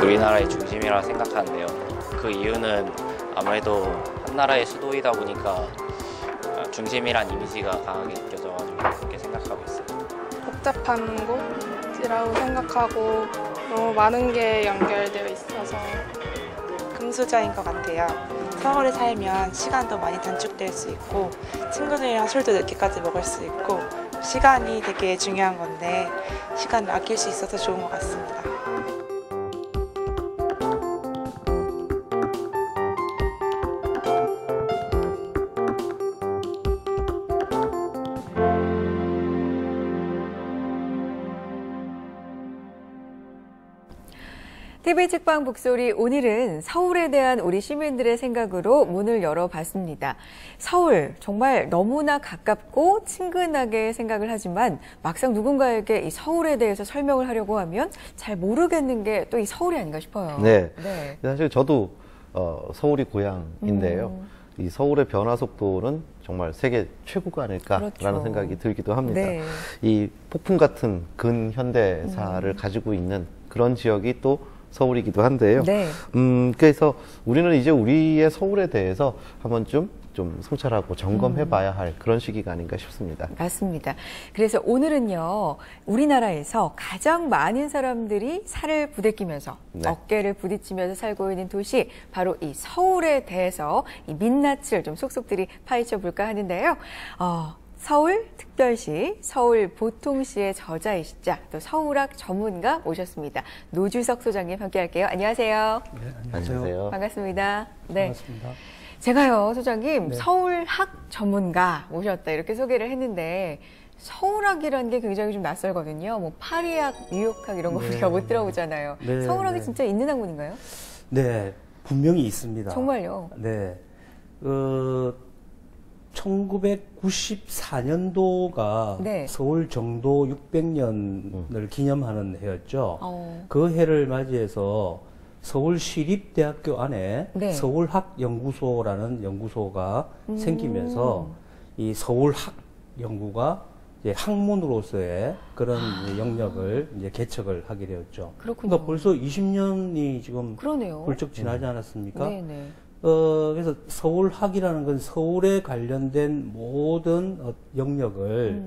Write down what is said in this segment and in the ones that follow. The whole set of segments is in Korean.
우리나라의 중심이라 생각하는데요. 그 이유는 아무래도 한 나라의 수도이다 보니까 중심이란 이미지가 강하게 느껴져가지고 그렇게 생각하고 있어요. 복잡한 곳이라고 생각하고 너무 많은 게 연결되어 있어서 금수저인 것 같아요. 서울에 살면 시간도 많이 단축될 수 있고 친구들이랑 술도 늦게까지 먹을 수 있고 시간이 되게 중요한 건데 시간을 아낄 수 있어서 좋은 것 같습니다. TV 책방 북소리, 오늘은 서울에 대한 우리 시민들의 생각으로 문을 열어봤습니다. 서울, 정말 너무나 가깝고 친근하게 생각을 하지만 막상 누군가에게 이 서울에 대해서 설명을 하려고 하면 잘 모르겠는 게 또 이 서울이 아닌가 싶어요. 네. 네. 사실 저도 서울이 고향인데요. 이 서울의 변화 속도는 정말 세계 최고가 아닐까라는 그렇죠. 생각이 들기도 합니다. 네. 이 폭풍 같은 근현대사를 가지고 있는 그런 지역이 또 서울이기도 한데요. 네. 그래서 우리는 이제 우리의 서울에 대해서 한번쯤 좀 성찰하고 점검해 봐야 할 그런 시기가 아닌가 싶습니다. 맞습니다. 그래서 오늘은요, 우리나라에서 가장 많은 사람들이 살을 부대끼면서 네. 어깨를 부딪히면서 살고 있는 도시, 바로 이 서울에 대해서 이 민낯을 좀 속속들이 파헤쳐 볼까 하는데요. 서울특별시, 서울보통시의 저자이시자 또 서울학 전문가 모셨습니다. 노주석 소장님 함께할게요. 안녕하세요. 네, 안녕하세요. 반갑습니다. 네. 반갑습니다. 제가요, 소장님, 네. 서울학 전문가 모셨다 이렇게 소개를 했는데 서울학이라는 게 굉장히 좀 낯설거든요. 뭐 파리학, 뉴욕학 이런 거 네. 우리가 못 들어보잖아요. 네, 서울학이 네. 진짜 있는 학문인가요? 네, 분명히 있습니다. 정말요? 네. 1994년도가 네. 서울 정도 600년을 기념하는 해였죠. 어. 그 해를 맞이해서 서울시립대학교 안에 네. 서울학연구소라는 연구소가 생기면서 이 서울학 연구가 이제 학문으로서의 그런 이제 영역을 이제 개척을 하게 되었죠. 그렇군요. 그러니까 벌써 20년이 지금 그러네요. 훌쩍 지나지 않았습니까? 네네. 그래서 서울학이라는 건 서울에 관련된 모든 영역을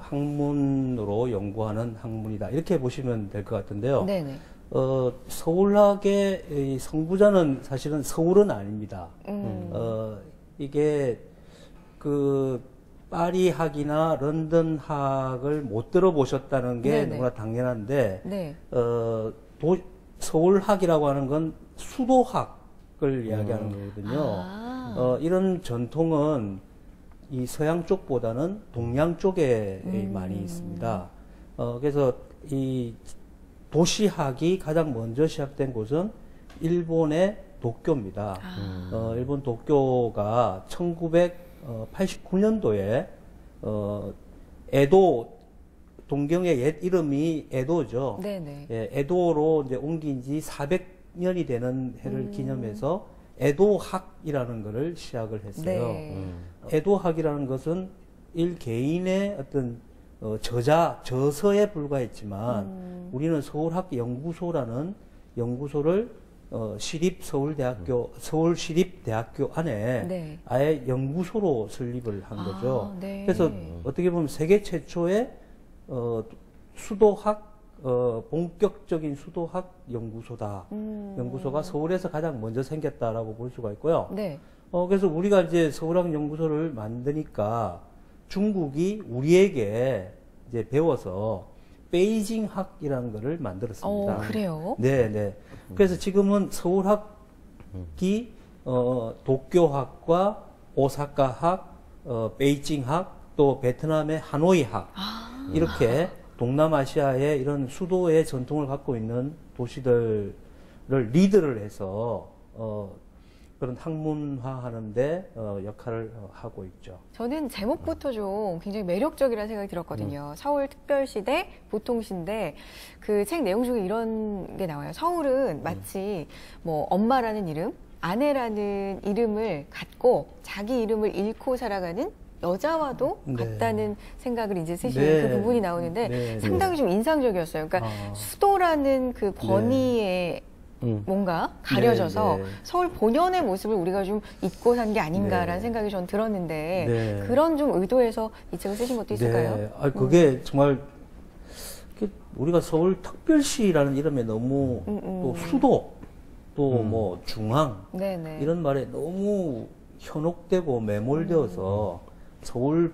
학문으로 연구하는 학문이다. 이렇게 보시면 될 것 같은데요. 네네. 서울학의 이 성부자는 사실은 서울은 아닙니다. 이게 그 파리학이나 런던학을 못 들어보셨다는 게 네네. 너무나 당연한데, 네. 서울학이라고 하는 건 수도학을 이야기하는 거거든요. 아. 이런 전통은 이 서양 쪽보다는 동양 쪽에 많이 있습니다. 그래서 이 도시학이 가장 먼저 시작된 곳은 일본의 도쿄입니다. 일본 도쿄가 1989년도에 에도, 동경의 옛 이름이 에도죠. 네네. 예, 에도로 이제 옮긴 지 400년이 되는 해를 기념해서 에도학이라는 것을 시작을 했어요. 네. 에도학이라는 것은 일개인의 어떤 저서에 불과했지만 우리는 서울학연구소라는 연구소를 서울시립대학교 안에 네. 아예 연구소로 설립을 한 거죠. 아, 네. 그래서 어떻게 보면 세계 최초의 수도학 본격적인 수도학 연구소다. 연구소가 서울에서 가장 먼저 생겼다라고 볼 수가 있고요. 네. 그래서 우리가 이제 서울학 연구소를 만드니까 중국이 우리에게 이제 배워서 베이징학이라는 거를 만들었습니다. 그래요? 네, 네. 그래서 지금은 서울학이 도쿄학과 오사카학, 베이징학, 또 베트남의 하노이학 이렇게 동남아시아의 이런 수도의 전통을 갖고 있는 도시들을 리드를 해서 그런 학문화하는데 역할을 하고 있죠. 저는 제목부터 좀 굉장히 매력적이라는 생각이 들었거든요. 서울특별시대, 보통시인데 그 책 내용 중에 이런 게 나와요. 서울은 마치 뭐 엄마라는 이름, 아내라는 이름을 갖고 자기 이름을 잃고 살아가는 여자와도 네. 같다는 생각을 이제 쓰시는 네. 그 부분이 나오는데 네. 상당히 좀 인상적이었어요. 그러니까 수도라는 그 번위에 뭔가 가려져서 네, 네. 서울 본연의 모습을 우리가 좀 잊고 산 게 아닌가라는 네. 생각이 전 들었는데 네. 그런 좀 의도에서 이 책을 쓰신 것도 있을까요? 네. 아, 그게 정말 우리가 서울 특별시라는 이름에 너무 또 수도 또 뭐 중앙 네네. 이런 말에 너무 현혹되고 매몰되어서 서울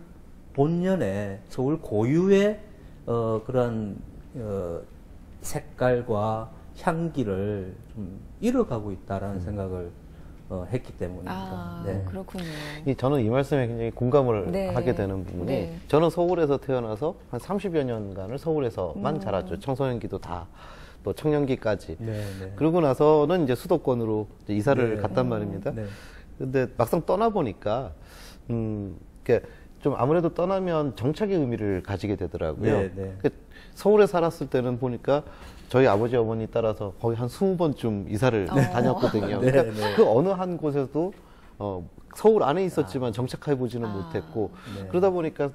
본연의 서울 고유의 그런 색깔과 향기를 좀 잃어가고 있다라는 생각을 했기 때문입니다. 아, 네. 그렇군요. 저는 이 말씀에 굉장히 공감을 네. 하게 되는 부분이 네. 저는 서울에서 태어나서 한 30여 년간을 서울에서만 자랐죠. 청소년기도 다 또 청년기까지. 네, 네. 그러고 나서는 이제 수도권으로 이제 이사를 네. 갔단 말입니다. 네. 근데 막상 떠나보니까 이렇게 좀 아무래도 떠나면 정착의 의미를 가지게 되더라고요. 네, 네. 서울에 살았을 때는 보니까 저희 아버지 어머니 따라서 거의 한 20번쯤 이사를 다녔거든요. 네, 그러니까 네. 그 어느 한 곳에도 서울 안에 있었지만 정착해 보지는 못했고 네. 그러다 보니까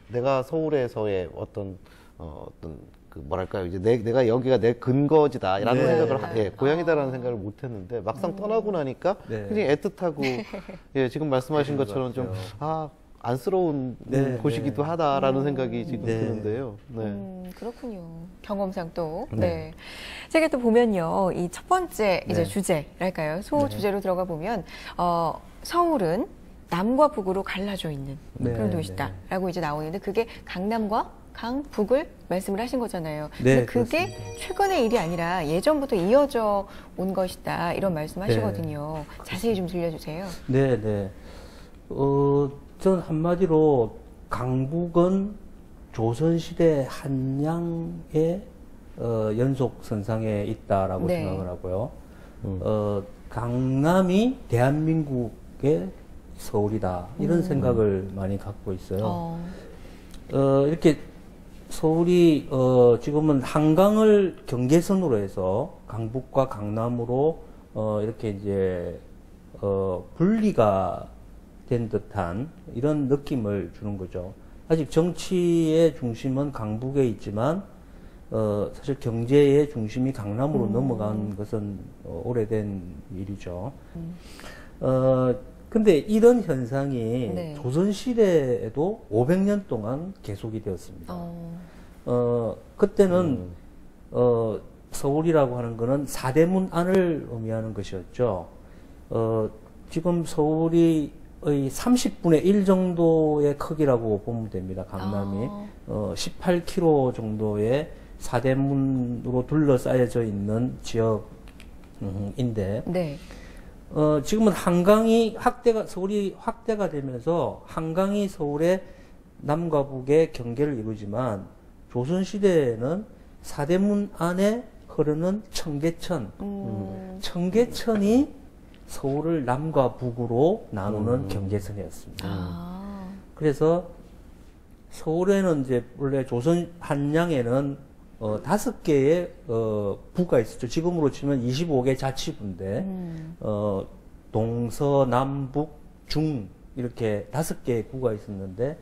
내가 서울에서의 어떤 그 뭐랄까요 이제 내가 여기가 내 근거지다라는 네. 생각을 고향이다라는 생각을 못했는데 막상 떠나고 나니까 네. 굉장히 애틋하고 예 지금 말씀하신 것처럼 좀 안쓰러운 네, 곳이기도 네. 하다라는 생각이 지금 네. 드는데요. 네. 그렇군요. 경험상 또. 네. 네. 책에 또 보면요. 이 첫 번째 이제 네. 주제랄까요? 소 주제로 들어가 보면, 서울은 남과 북으로 갈라져 있는 네, 그런 도시다라고 이제 나오는데 그게 강남과 강북을 말씀을 하신 거잖아요. 네, 근데 그게 그렇습니다. 최근의 일이 아니라 예전부터 이어져 온 것이다. 이런 말씀 하시거든요. 자세히 좀 들려주세요. 네, 네. 전 한마디로 강북은 조선시대 한양의 연속선상에 있다라고 네. 생각을 하고요. 강남이 대한민국의 서울이다. 이런 생각을 많이 갖고 있어요. 이렇게 서울이 지금은 한강을 경계선으로 해서 강북과 강남으로 이렇게 이제 분리가 된 듯한 이런 느낌을 주는 거죠. 아직 정치의 중심은 강북에 있지만 사실 경제의 중심이 강남으로 넘어간 것은 오래된 일이죠. 근데 이런 현상이 네. 조선시대에도 500년 동안 계속이 되었습니다. 그때는 서울이라고 하는 거는 사대문 안을 의미하는 것이었죠. 지금 서울이 30분의 1 정도의 크기라고 보면 됩니다. 강남이 18km 정도의 사대문으로 둘러싸여져 있는 지역인데 네. 지금은 서울이 확대가 되면서 한강이 서울의 남과 북의 경계를 이루지만 조선시대에는 사대문 안에 흐르는 청계천, 청계천이 서울을 남과 북으로 나누는 경계선이었습니다. 그래서 서울에는 이제 원래 조선 한양에는 5개의 부가 있었죠. 지금으로 치면 25개 자치부인데 동서 남북 중 이렇게 5개의 구가 있었는데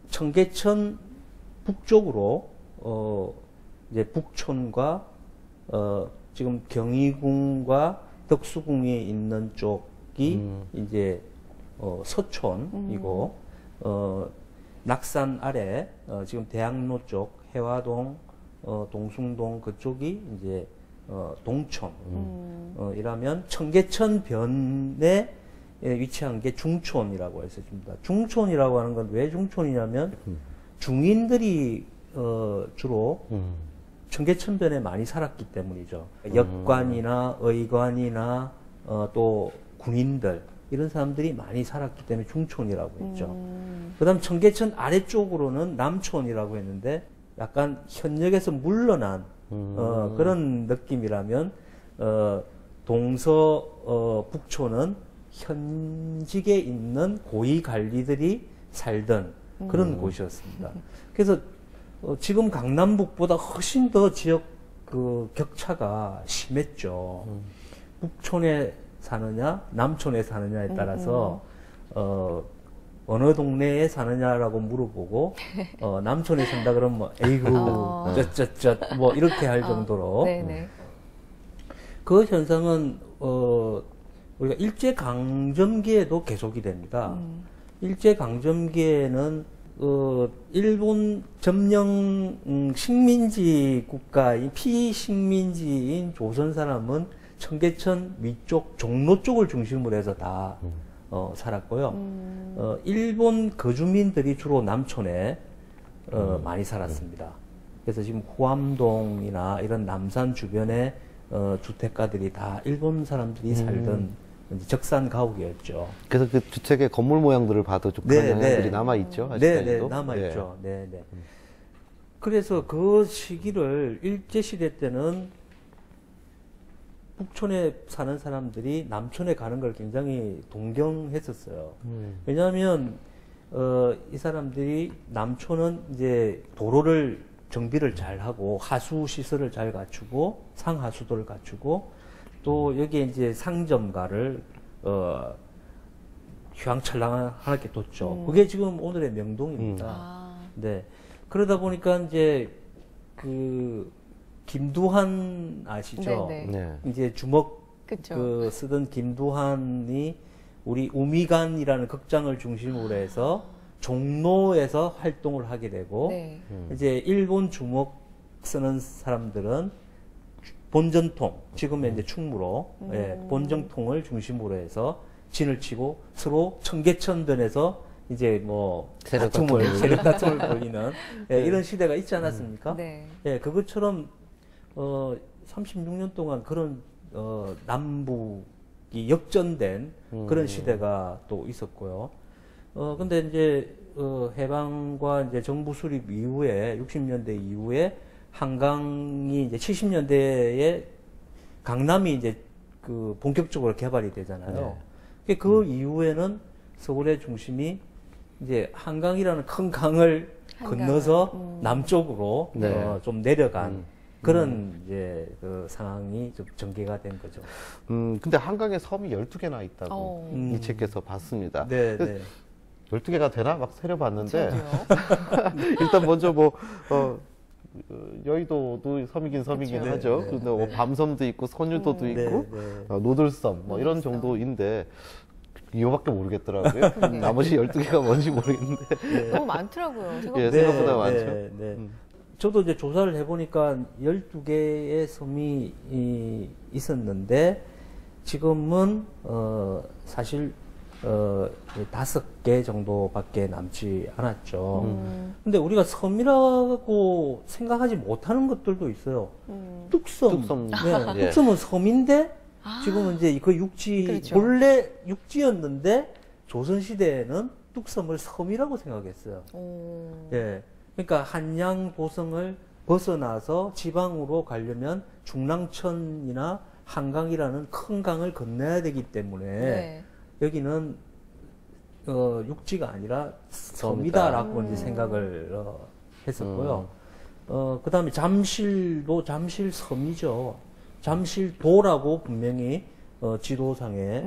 청계천 북쪽으로 이제 북촌과 지금 경희궁과 덕수궁이 있는 쪽이 이제 서촌이고 낙산 아래 지금 대학로 쪽 해화동 동숭동 그쪽이 이제 동촌 이라면 청계천 변에 위치한 게 중촌이라고 했습니다. 중촌이라고 하는 건 왜 중촌이냐면 중인들이 주로 청계천변에 많이 살았기 때문이죠. 역관이나 의관이나 또 군인들 이런 사람들이 많이 살았기 때문에 중촌이라고 했죠. 그다음 청계천 아래쪽으로는 남촌이라고 했는데 약간 현역에서 물러난 그런 느낌이라면 동서 북촌은 현직에 있는 고위 관리들이 살던 그런 곳이었습니다. 그래서 지금 강남북보다 훨씬 더 지역 그 격차가 심했죠. 북촌에 사느냐 남촌에 사느냐에 따라서 어느 동네에 사느냐라고 물어보고 남촌에 산다 그러면 뭐 에이구 쩌쩌쩌 뭐 이렇게 할 정도로 네네. 그 현상은 우리가 일제 강점기에도 계속이 됩니다. 일제 강점기에는 일본 점령 식민지 국가인 피식민지인 조선 사람은 청계천 위쪽 종로 쪽을 중심으로 해서 다 살았고요. 일본 거주민들이 주로 남촌에 많이 살았습니다. 그래서 지금 후암동이나 이런 남산 주변의 주택가들이 다 일본 사람들이 살던 이제 적산 가옥이었죠. 그래서 그 주택의 건물 모양들을 봐도 좀 그런 영향들이 남아있죠. 아직까지도. 남아있죠. 네네. 그래서 그 시기를 일제시대 때는 북촌에 사는 사람들이 남촌에 가는 걸 굉장히 동경했었어요. 왜냐하면 이 사람들이 남촌은 이제 도로를 정비를 잘 하고 하수 시설을 잘 갖추고 상하수도를 갖추고 또 여기에 이제 상점가를 휘황찬란하게 뒀죠. 그게 지금 오늘의 명동입니다. 네. 그러다 보니까 이제 그 김두한 아시죠? 네네. 네. 이제 주먹 그쵸. 쓰던 김두한이 우리 우미간이라는 극장을 중심으로 해서 종로에서 활동을 하게 되고 네. 이제 일본 주먹 쓰는 사람들은 본전통, 지금의 이제 충무로 본전통을 중심으로 해서 진을 치고 서로 청계천변에서 이제 뭐 세력 다툼을 벌이는 이런 시대가 있지 않았습니까? 네. 그것처럼 36년 동안 그런 남북이 역전된 그런 시대가 또 있었고요. 근데 이제 해방과 이제 정부 수립 이후에 60년대 이후에 한강이 이제 70년대에 강남이 이제 그 본격적으로 개발이 되잖아요. 그 이후에는 서울의 중심이 이제 한강이라는 큰 강을 건너서 남쪽으로 좀 내려간 그런 이제 그 상황이 좀 전개가 된 거죠. 근데 한강에 섬이 12개나 있다고 이 책에서 봤습니다. 네, 네. 12개가 되나? 막 세려봤는데 일단 먼저 뭐 여의도도 섬이긴 그렇죠. 하죠. 네, 근데 뭐 밤섬도 있고 선유도도 있고 노들섬 뭐 이런 정도인데 이거밖에 모르겠더라고요. 나머지 12개가 뭔지 모르겠는데 너무 많더라고요. 예, 생각보다 많죠. 네. 저도 이제 조사를 해보니까 12개의 섬이 있었는데 지금은 사실 5개 정도밖에 남지 않았죠. 근데 우리가 섬이라고 생각하지 못하는 것들도 있어요. 뚝섬. 네, 예. 뚝섬은 섬인데 지금은 이제 그 육지, 그렇죠. 본래 육지였는데 조선시대에는 뚝섬을 섬이라고 생각했어요. 예. 그러니까 한양 도성을 벗어나서 지방으로 가려면 중랑천이나 한강이라는 큰 강을 건너야 되기 때문에 여기는 육지가 아니라 섬이다라고 이제 생각을 했었고요. 그 다음에 잠실도 잠실섬이죠. 잠실도라고 분명히 지도상에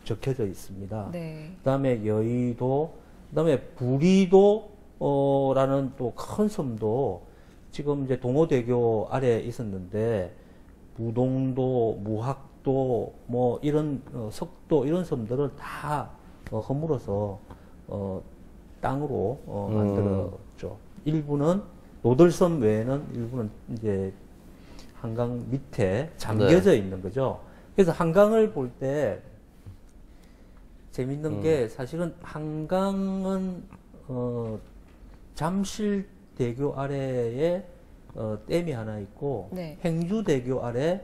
적혀져 있습니다. 네. 그 다음에 여의도, 그 다음에 부리도라는 또 큰 섬도 지금 이제 동호대교 아래에 있었는데 무동도, 무학도, 뭐 이런 석도 이런 섬들을 다 허물어서 땅으로 만들었죠. 일부는 노들섬 외에는 일부는 이제 한강 밑에 잠겨져 있는 거죠. 그래서 한강을 볼 때 재밌는 게 사실은 한강은 잠실대교 아래에 댐이 하나 있고 행주대교 아래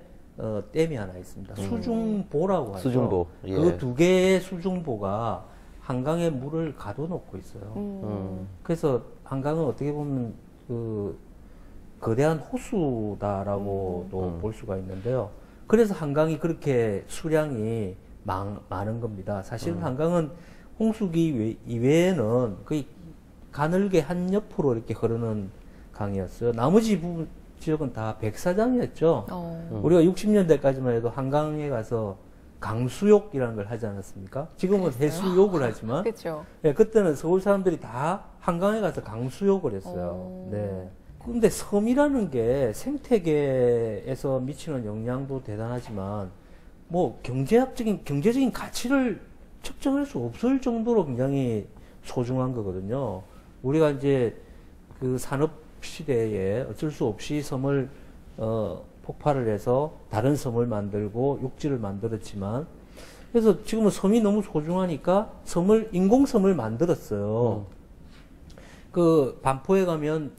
댐이 하나 있습니다. 수중보라고 하죠. 수중보. 예. 그 두 개의 수중보가 한강에 물을 가둬놓고 있어요. 그래서 한강은 어떻게 보면 그 거대한 호수다라고도 볼 수가 있는데요. 그래서 한강이 그렇게 수량이 많은 겁니다. 사실은 한강은 홍수기 이외에는 거의 가늘게 한 옆으로 이렇게 흐르는 강이었어요. 나머지 부분 지역은 다 백사장이었죠. 우리가 60년대까지만 해도 한강에 가서 강수욕이라는 걸 하지 않았습니까? 지금은 해수욕을 하지만 그렇죠. 예, 그때는 서울 사람들이 다 한강에 가서 강수욕을 했어요. 네. 근데 섬이라는 게 생태계에서 미치는 영향도 대단하지만 뭐 경제적인 가치를 측정할 수 없을 정도로 굉장히 소중한 거거든요. 우리가 이제 그 산업 시대에 어쩔 수 없이 섬을 폭발을 해서 다른 섬을 만들고 육지를 만들었지만, 그래서 지금은 섬이 너무 소중하니까 인공섬을 만들었어요. 그 반포에 가면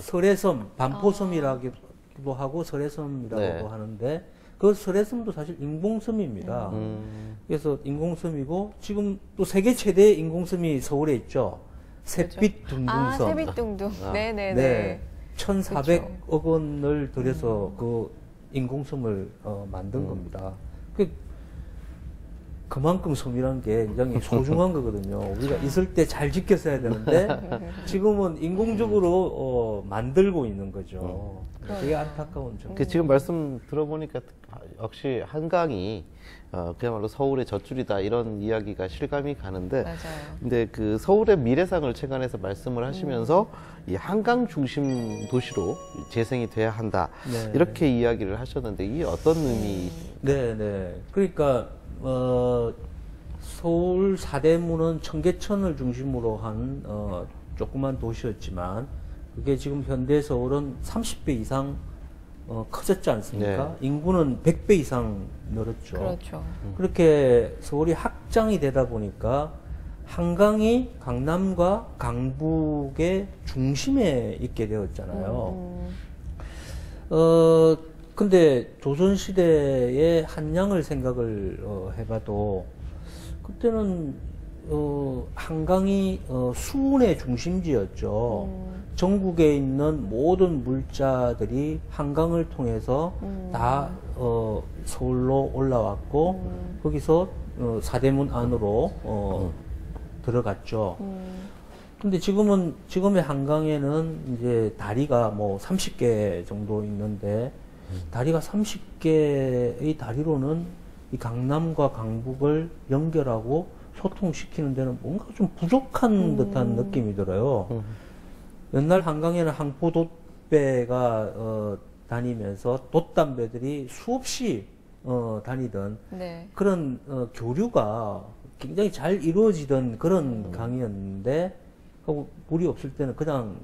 설해섬, 반포섬이라기도 하고 설해섬이라고도 네. 하는데, 그 설해섬도 사실 인공섬입니다. 그래서 인공섬이고, 지금 또 세계 최대의 인공섬이 서울에 있죠. 샛빛 둥둥섬. 새빛둥둥. 네네네. 네. 1,400억 원을 들여서 그 인공섬을 만든 겁니다. 그만큼 섬이란 게 굉장히 소중한 거거든요. 우리가 있을 때 잘 지켰어야 되는데 지금은 인공적으로 만들고 있는 거죠. 되게 안타까운 점. 지금 말씀 들어보니까 역시 한강이 그야말로 서울의 젖줄이다 이런 이야기가 실감이 가는데, 맞아요. 근데 그 서울의 미래상을 체감해서 말씀을 하시면서 이 한강 중심 도시로 재생이 돼야 한다 네. 이렇게 이야기를 하셨는데 이게 어떤 의미? 네. 그러니까 서울 사대문은 청계천을 중심으로 한 조그만 도시였지만 그게 지금 현대 서울은 30배 이상 커졌지 않습니까? 네. 인구는 100배 이상 늘었죠. 그렇죠. 그렇게 서울이 확장이 되다 보니까 한강이 강남과 강북의 중심에 있게 되었잖아요. 근데 조선시대의 한양을 생각을 해봐도 그때는 한강이 수운의 중심지였죠. 전국에 있는 모든 물자들이 한강을 통해서 다 서울로 올라왔고 거기서 사대문 안으로 들어갔죠. 근데 지금의 한강에는 이제 다리가 뭐 30개 정도 있는데 다리가 30개의 다리로는 이 강남과 강북을 연결하고 소통시키는 데는 뭔가 좀 부족한 듯한 느낌이 들어요. 옛날 한강에는 항포돛배가 다니면서 돛담배들이 수없이 다니던 네. 그런 교류가 굉장히 잘 이루어지던 그런 강이었는데, 하고 물이 없을 때는 그냥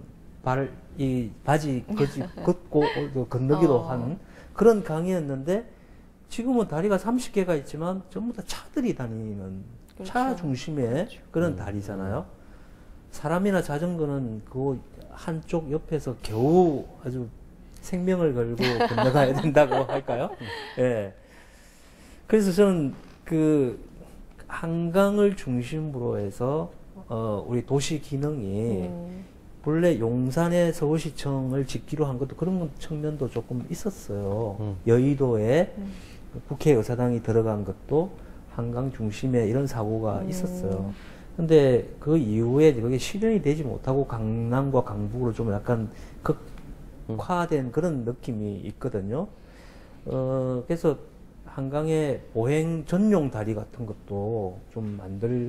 바지 걷고 건너기로 하는 그런 강이었는데, 지금은 다리가 30개가 있지만 전부 다 차들이 다니는 그렇죠. 차 중심의 그런 다리잖아요. 사람이나 자전거는 그 한쪽 옆에서 겨우 아주 생명을 걸고 건너가야 된다고 할까요? 예. 그래서 저는 그 한강을 중심으로 해서 우리 도시 기능이 본래 용산에 서울시청을 짓기로 한 것도 그런 측면도 조금 있었어요. 여의도에 국회의사당이 들어간 것도 한강 중심에 이런 사고가 있었어요. 근데 그 이후에 그게 실현이 되지 못하고 강남과 강북으로 좀 약간 극화된 그런 느낌이 있거든요. 그래서 한강에 보행 전용 다리 같은 것도 좀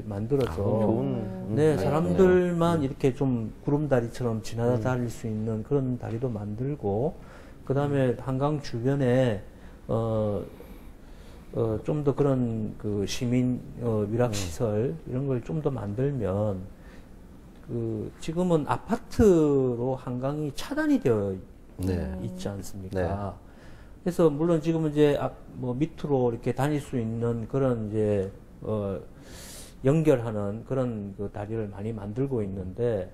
만들어서 좋은 네, 사람들만 이렇게 좀 구름다리처럼 지나다 다닐 수 있는 그런 다리도 만들고, 그 다음에 한강 주변에 좀 더 그런 그 시민 위락시설 이런 걸 좀 더 만들면, 지금은 아파트로 한강이 차단이 되어 있지 않습니까? 네. 그래서 물론 지금은 이제 뭐 밑으로 이렇게 다닐 수 있는 그런 이제 연결하는 그런 그 다리를 많이 만들고 있는데,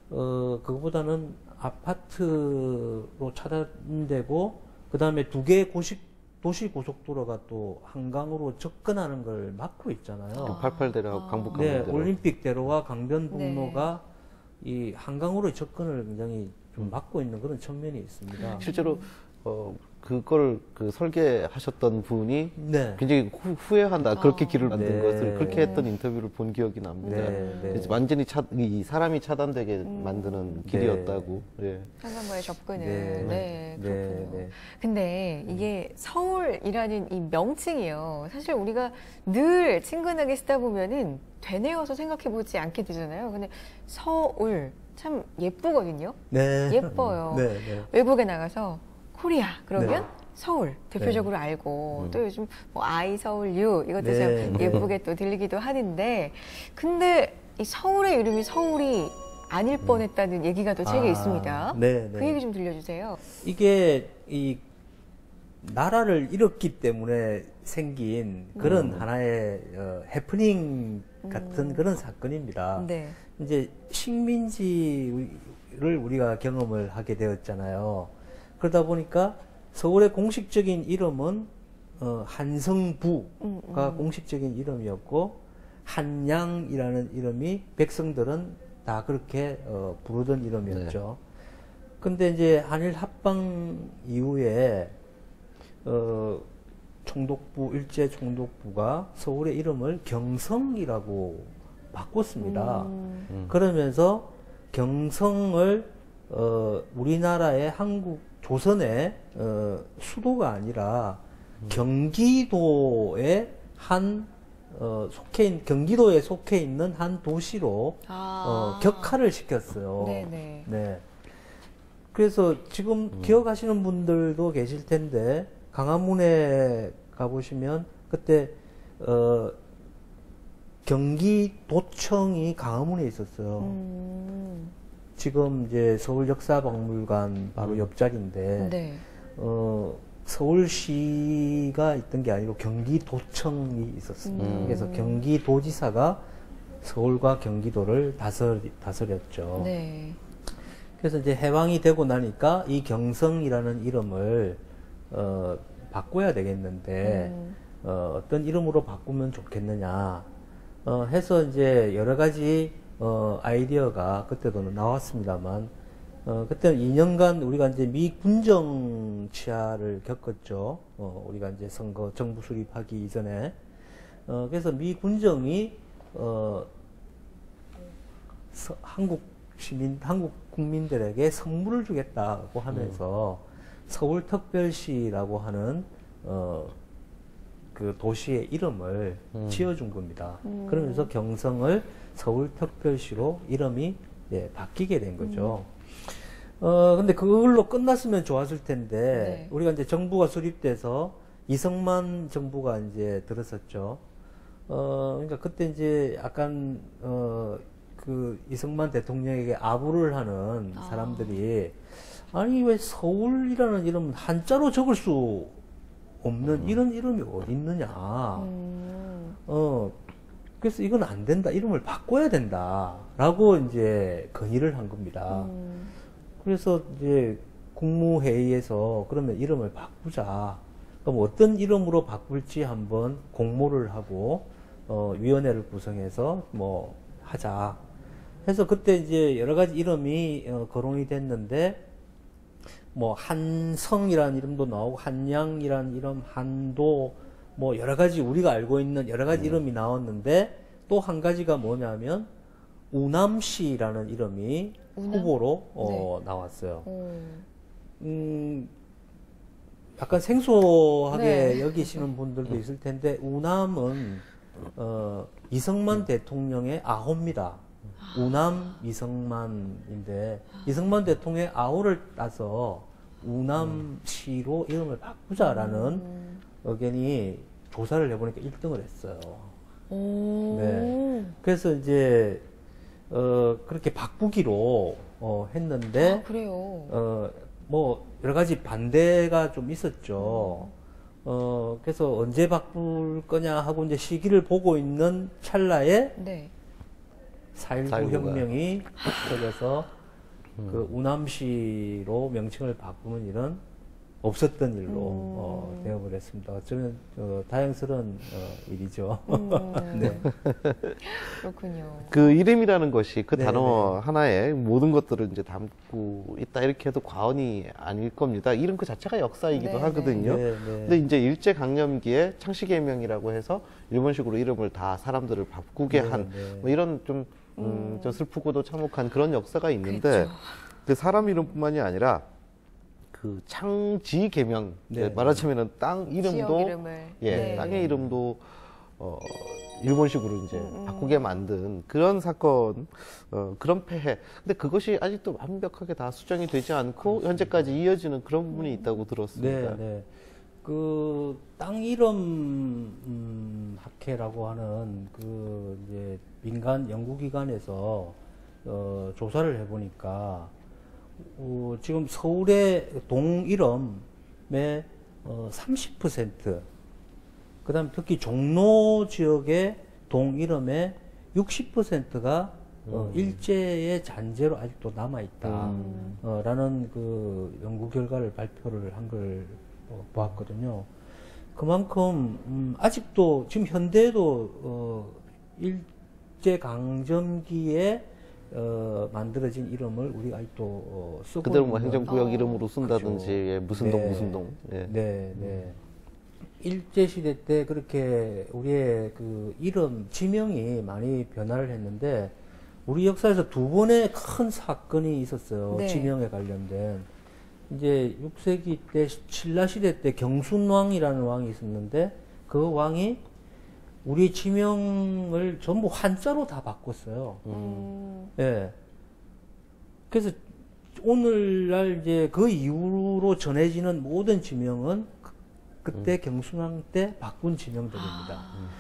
그거보다는 아파트로 차단되고, 그 다음에 두 개의 도시 고속도로가 또 한강으로 접근하는 걸 막고 있잖아요. 88대로하고 강북 네, 강변대로. 올림픽대로와 강변북로가 이 한강으로 접근을 굉장히 좀 막고 있는 그런 측면이 있습니다. 실제로 그걸 그 설계하셨던 분이 네. 굉장히 후회한다. 그렇게 길을 만든 네. 것을 그렇게 했던 인터뷰를 본 기억이 납니다. 네, 네. 그래서 완전히 이 사람이 차단되게 만드는 길이었다고. 예. 한강마을 접근은. 네. 네, 네, 그렇군요. 네. 근데 이게 서울이라는 이 명칭이요. 사실 우리가 늘 친근하게 쓰다 보면은 되뇌어서 생각해 보지 않게 되잖아요. 근데 서울 참 예쁘거든요. 네. 예뻐요. 네, 네. 외국에 나가서 코리아 그러면 네. 서울 대표적으로 알고 또 요즘 뭐 아이 서울 유 이것도 네. 참 네. 예쁘게 또 들리기도 하는데 근데 이 서울의 이름이 서울이 아닐 뻔했다는 얘기가 또 책에 있습니다. 네, 그 네. 얘기 좀 들려주세요. 이게 이 나라를 잃었기 때문에 생긴 그런 하나의 해프닝 같은 그런 사건입니다. 네. 이제 식민지를 우리가 경험을 하게 되었잖아요. 그러다 보니까 서울의 공식적인 이름은 한성부가 공식적인 이름이었고 한양이라는 이름이 백성들은 다 그렇게 부르던 이름이었죠. 근데 이제 한일 합방 이후에 총독부 일제 총독부가 서울의 이름을 경성이라고 바꿨습니다. 그러면서 경성을 우리나라의 조선의 수도가 아니라 경기도의 경기도에 속해 있는 한 도시로 격화를 시켰어요. 네네. 네. 그래서 지금 기억하시는 분들도 계실 텐데 강화문에 가보시면 그때 경기도청이 강화문에 있었어요. 지금 이제 서울역사박물관 바로 옆자리인데 네. 서울시가 있던 게 아니고 경기도청이 있었습니다. 그래서 경기도지사가 서울과 경기도를 다스렸죠. 네. 그래서 이제 해방이 되고 나니까 이 경성이라는 이름을 바꿔야 되겠는데 어떤 이름으로 바꾸면 좋겠느냐 해서 이제 여러 가지 아이디어가 그때도 나왔습니다만 그때는 2년간 우리가 이제 미군정 치하를 겪었죠. 우리가 이제 선거 정부 수립하기 이전에 그래서 미군정이 한국 국민들에게 선물을 주겠다고 하면서 서울특별시라고 하는 그 도시의 이름을 지어준 겁니다. 그러면서 경성을 서울특별시로 이름이 바뀌게 된 거죠. 근데 그걸로 끝났으면 좋았을 텐데, 네. 우리가 이제 정부가 수립돼서 이승만 정부가 이제 들었었죠. 그러니까 그때 이제 약간, 그 이승만 대통령에게 아부를 하는 사람들이, 아니, 왜 서울이라는 이름 한자로 적을 수 없는 이런 이름이 어디 있느냐. 그래서 이건 안 된다. 이름을 바꿔야 된다. 라고 이제 건의를 한 겁니다. 그래서 이제 국무회의에서 그러면 이름을 바꾸자. 그럼 어떤 이름으로 바꿀지 한번 공모를 하고, 위원회를 구성해서 뭐 하자. 해서 그때 이제 여러 가지 이름이 거론이 됐는데, 뭐 한성이라는 이름도 나오고 한양이라는 이름, 한도 뭐 여러 가지 우리가 알고 있는 여러 가지 이름이 나왔는데 또 한 가지가 뭐냐면 우남시라는 이름이 후보로 네. 나왔어요. 약간 생소하게 네. 여기시는 분들도 있을 텐데 우남은 이승만 대통령의 아호입니다. 우남 이승만인데 이승만 대통령의 아호를 따서 우남시로 이름을 바꾸자라는 의견이 조사를 해보니까 1등을 했어요. 네. 그래서 이제 그렇게 바꾸기로 했는데 아, 그래요. 뭐 여러 가지 반대가 좀 있었죠. 그래서 언제 바꿀 거냐 하고 이제 시기를 보고 있는 찰나에 네. 4.19 혁명이 터져서 그 우남시로 명칭을 바꾸는 일은 없었던 일로 되어버렸습니다. 어쩌면 다행스러운 일이죠. 네. 그렇군요. 그 이름이라는 것이 그 네, 단어 하나에 모든 것들을 이제 담고 있다 이렇게 해도 과언이 아닐 겁니다. 이름 그 자체가 역사이기도 네, 하거든요. 네, 네. 근데 이제 일제 강점기에 창씨개명이라고 해서 일본식으로 이름을 다 사람들을 바꾸게 네, 한 네. 뭐 이런 좀 슬프고도 참혹한 그런 역사가 있는데 그렇죠. 그 사람 이름뿐만이 아니라 그 창지 개명 네, 말하자면은 땅 지역 이름도 이름을. 예 네. 땅의 이름도 일본식으로 이제 바꾸게 만든 그런 사건 그런 폐해. 근데 그것이 아직도 완벽하게 다 수정이 되지 않고 현재까지 이어지는 그런 부분이 있다고 들었습니다. 네, 네. 그 땅 이름 학회라고 하는 그 이제 민간 연구기관에서 조사를 해보니까 지금 서울의 동 이름의 30%, 그다음 특히 종로 지역의 동 이름의 60%가 일제의 잔재로 아직도 남아 있다. 라는 그 연구 결과를 발표를 한 걸 보았거든요. 그만큼 아직도 지금 현대에도 일제 강점기에 만들어진 이름을 우리가 아직도 쓰고 그대로 뭐 있는 행정구역 이름으로 쓴다든지 그렇죠. 예, 무슨 동 네. 무슨 동. 예. 네, 네. 일제 시대 때 그렇게 우리의 그 이름 지명이 많이 변화를 했는데 우리 역사에서 두 번의 큰 사건이 있었어요. 네. 지명에 관련된. 이제 6세기 때 신라 시대 때 경순왕이라는 왕이 있었는데 그 왕이 우리 지명을 전부 한자로 다 바꿨어요. 예. 그래서 오늘날 이제 그 이후로 전해지는 모든 지명은 그때 경순왕 때 바꾼 지명들입니다.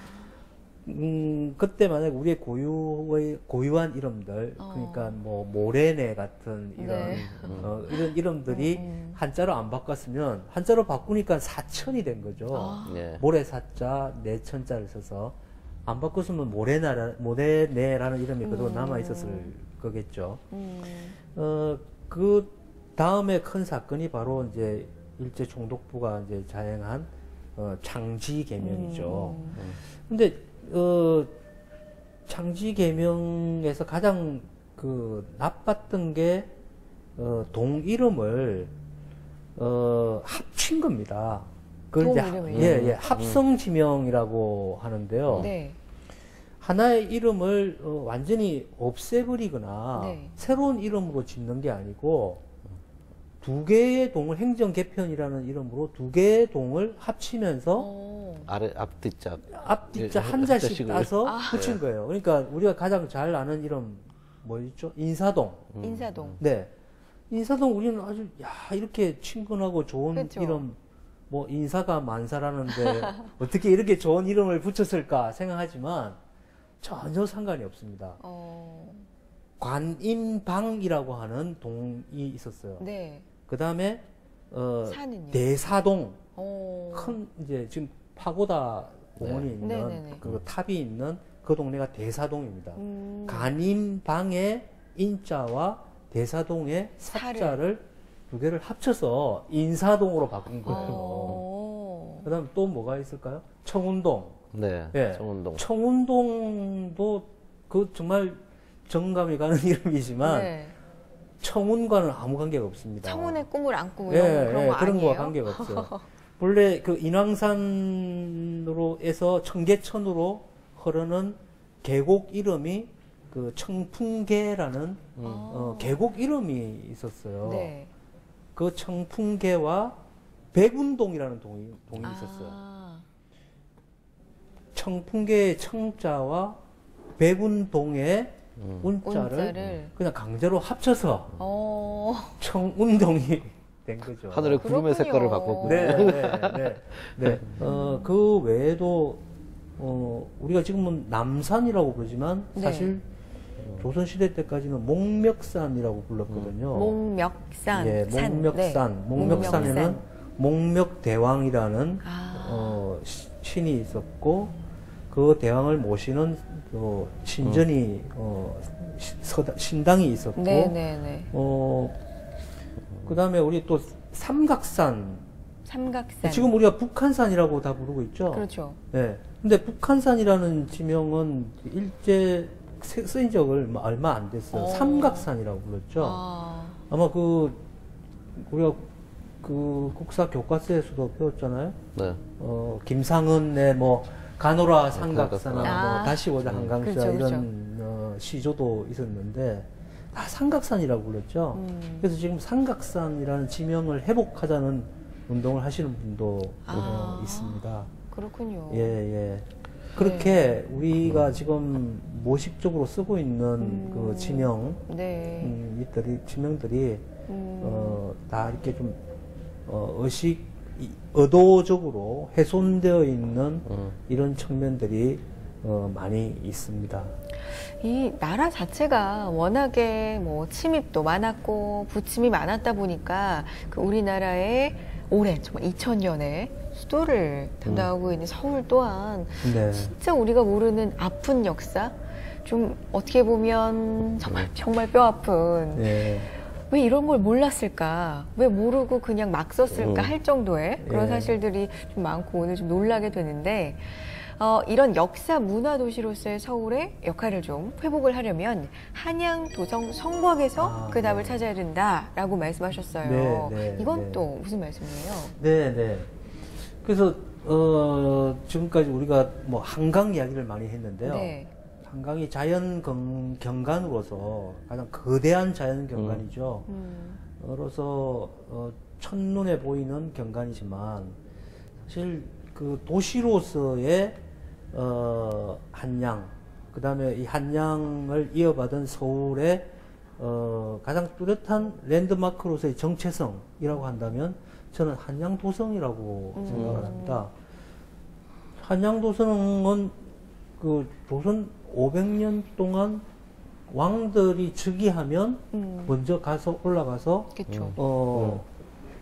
그때 만약 우리의 고유한 이름들, 그러니까 뭐 모래내 같은 이런 네. 이런 이름들이 한자로 안 바꿨으면 한자로 바꾸니까 사천이 된 거죠. 예. 모래사자 내천자를 써서 안 바꿨으면 모래내라는 이름이 그대로 남아 있었을 거겠죠. 그 다음에 큰 사건이 바로 이제 일제 총독부가 이제 자행한 창지 개명이죠. 근데 창지 개명에서 가장 그 나빴던 게 동 이름을 합친 겁니다. 그걸 동 이제 이름을요? 예, 합성 지명이라고 하는데요. 네. 하나의 이름을 완전히 없애버리거나 네. 새로운 이름으로 짓는 게 아니고 두 개의 동을 행정 개편이라는 이름으로 두 개의 동을 합치면서 아래 앞뒤자 앞뒤자 예, 한자씩 한자씩을. 따서 붙인 거예요. 그러니까 우리가 가장 잘 아는 이름 뭐 있죠? 인사동. 인사동. 네. 인사동 우리는 아주 이렇게 친근하고 좋은 그렇죠. 이름 뭐 인사가 만사라는데 어떻게 이렇게 좋은 이름을 붙였을까 생각하지만 전혀 상관이 없습니다. 관인방이라고 하는 동이 있었어요. 네. 그 다음에 산은요? 대사동, 오. 큰 이제 지금 파고다 공원이 네. 있는 네네네. 그 탑이 있는 그 동네가 대사동입니다. 간인방의 인자와 대사동의 사자를 두 개를 합쳐서 인사동으로 바꾼 거예요. 그다음 또 뭐가 있을까요? 청운동. 네. 예. 청운동. 청운동도 그 정말 정감이 가는 이름이지만 네. 청운과는 아무 관계가 없습니다. 청운의 꿈을 안고 예, 이런 그런 거 그런 아니에요? 거와 관계가 없어요. 본래 그 인왕산으로에서 청계천으로 흐르는 계곡 이름이 그 청풍계라는 계곡 이름이 있었어요. 네. 그 청풍계와 백운동이라는 동이 있었어요. 청풍계의 청자와 백운동의 운자를 그냥 강제로 합쳐서 청운동이 된 거죠. 하늘의 구름의 그렇군요. 색깔을 바꿨군요. 네. 그 외에도 우리가 지금은 남산이라고 부르지만 네. 사실 조선시대 때까지는 목멱산이라고 불렀거든요. 목멱산. 예, 산. 목멱산. 네. 목멱산에는 목멱대왕이라는 아. 신이 있었고 그 대왕을 모시는 신전이 신당이 있었고 네네네. 그 다음에 우리 또 삼각산 삼각산. 지금 우리가 북한산이라고 다 부르고 있죠. 그렇죠. 네. 근데 북한산이라는 지명은 일제 쓰인 적을 얼마 안 됐어요. 삼각산이라고 불렀죠. 아마 우리가 국사 교과서에서도 배웠잖아요. 네. 김상은의 뭐 가노라 삼각산하고 아. 뭐 다시 오자 한강사 그렇죠, 이런 시조도 있었는데 다 삼각산이라고 불렀죠. 그래서 지금 삼각산이라는 지명을 회복하자는 운동을 하시는 분도 있습니다. 그렇군요. 예, 예. 그렇게 우리가 지금 모식적으로 쓰고 있는 그 지명, 네. 지명들이 다 이렇게 좀 의도적으로 훼손되어 있는 이런 측면들이 많이 있습니다. 이 나라 자체가 워낙에 뭐 침입도 많았고 부침이 많았다 보니까 그 우리나라의 올해 정말 2000년에 수도를 담당하고 있는 서울 또한 네. 진짜 우리가 모르는 아픈 역사, 좀 어떻게 보면 정말 뼈 아픈 네. 왜 이런 걸 몰랐을까? 왜 모르고 그냥 막 썼을까? 할 정도의 그런 예. 사실들이 좀 많고 오늘 좀 놀라게 되는데 이런 역사 문화 도시로서의 서울의 역할을 좀 회복을 하려면 한양 도성 성곽에서 그 답을 찾아야 된다라고 말씀하셨어요. 네, 네, 이건 네. 또 무슨 말씀이에요? 네, 네. 그래서 지금까지 우리가 뭐 한강 이야기를 많이 했는데요. 네. 한강이 자연 경관으로서 가장 거대한 자연 경관이죠. 그래서 첫눈에 보이는 경관이지만 사실 그 도시로서의 한양, 그 다음에 이 한양을 이어받은 서울의 가장 뚜렷한 랜드마크로서의 정체성이라고 한다면 저는 한양도성이라고 생각을 합니다. 한양도성은 그 조선 500년 동안 왕들이 즉위하면 먼저 가서 올라가서 그렇죠.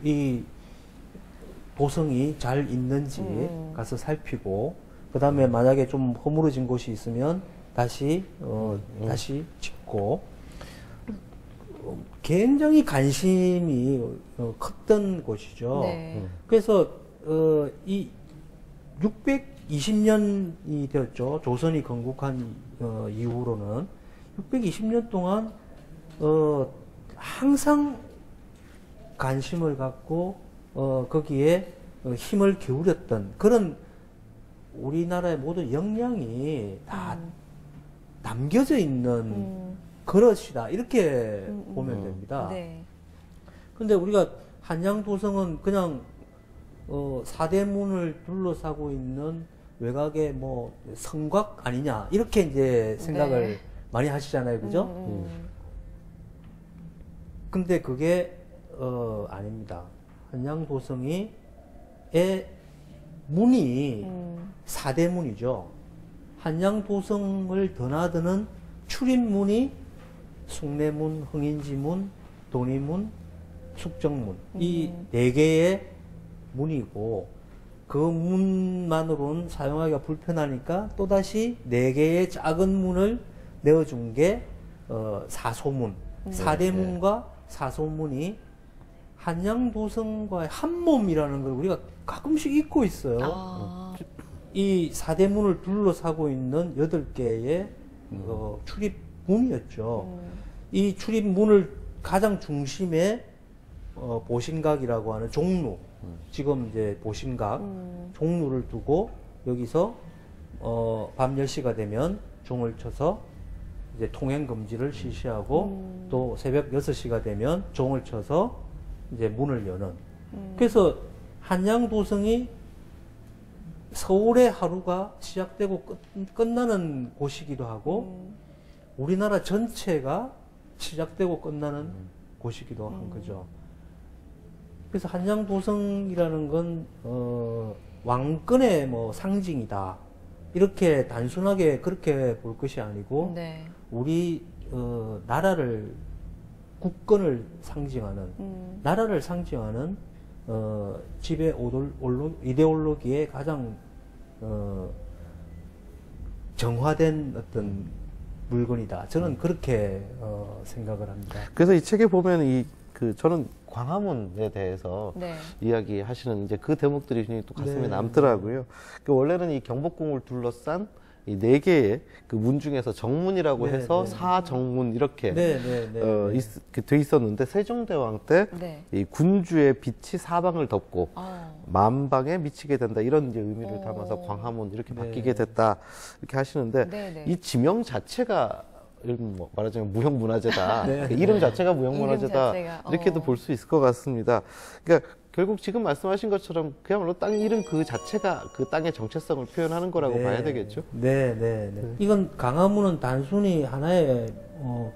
이 도성이 잘 있는지 가서 살피고 그 다음에 만약에 좀 허물어진 곳이 있으면 다시 짓고 굉장히 관심이 컸던 곳이죠. 네. 그래서 이 620년이 되었죠. 조선이 건국한 이후로는 620년 동안 항상 관심을 갖고 거기에 힘을 기울였던 그런 우리나라의 모든 역량이 다 담겨져 있는 그릇이다 이렇게 보면 됩니다. 네. 근데 우리가 한양도성은 그냥 사대문을 둘러싸고 있는 외곽의 뭐 성곽 아니냐 이렇게 이제 생각을 네. 많이 하시잖아요, 그죠? 근데 그게 아닙니다. 한양도성의 문이 사대문이죠. 한양도성을 드나드는 출입문이 숭례문, 흥인지문, 돈이문, 숙정문 이 네 개의 문이고 그 문만으로는 사용하기가 불편하니까 또다시 네 개의 작은 문을 내어준 게 사소문, 사대문과 사소문이 한양도성과의 한 몸이라는 걸 우리가 가끔씩 잊고 있어요. 이 사대문을 둘러싸고 있는 8개의 출입문이었죠. 이 출입문을 가장 중심에 보신각이라고 하는 종루, 지금 이제 보신각, 종루를 두고 여기서 밤 10시가 되면 종을 쳐서 이제 통행 금지를 실시하고 또 새벽 6시가 되면 종을 쳐서 이제 문을 여는. 그래서 한양도성이 서울의 하루가 시작되고 끝나는 곳이기도 하고 우리나라 전체가 시작되고 끝나는 곳이기도 한 거죠. 그래서 한양도성이라는 건 왕권의 뭐 상징이다 이렇게 단순하게 그렇게 볼 것이 아니고 네. 우리 나라를 국권을 상징하는 나라를 상징하는 지배 이데올로기의 가장 정화된 어떤 물건이다. 저는 그렇게 생각을 합니다. 그래서 이 책에 보면 저는 광화문에 대해서 네. 이야기하시는 이제 그 대목들이 굉장히 또 가슴에 네. 남더라고요. 원래는 이 경복궁을 둘러싼 이 4개의 그 문 중에서 정문이라고 네, 해서 네. 사정문 이렇게 네, 네, 네. 돼 있었는데 세종대왕 때 네. 이 군주의 빛이 사방을 덮고 어. 만방에 미치게 된다 이런 이제 의미를 오. 담아서 광화문 이렇게 네. 바뀌게 됐다 이렇게 하시는데 네, 네. 이 지명 자체가 뭐 말하자면 무형문화재다. 네. 그 이름 자체가 이름 무형문화재다. 자체가, 이렇게도 볼 수 있을 것 같습니다. 그러니까 결국 지금 말씀하신 것처럼 그야말로 땅 이름 그 자체가 그 땅의 정체성을 표현하는 거라고 네. 봐야 되겠죠. 네, 네, 네. 이건 강화문은 단순히 하나의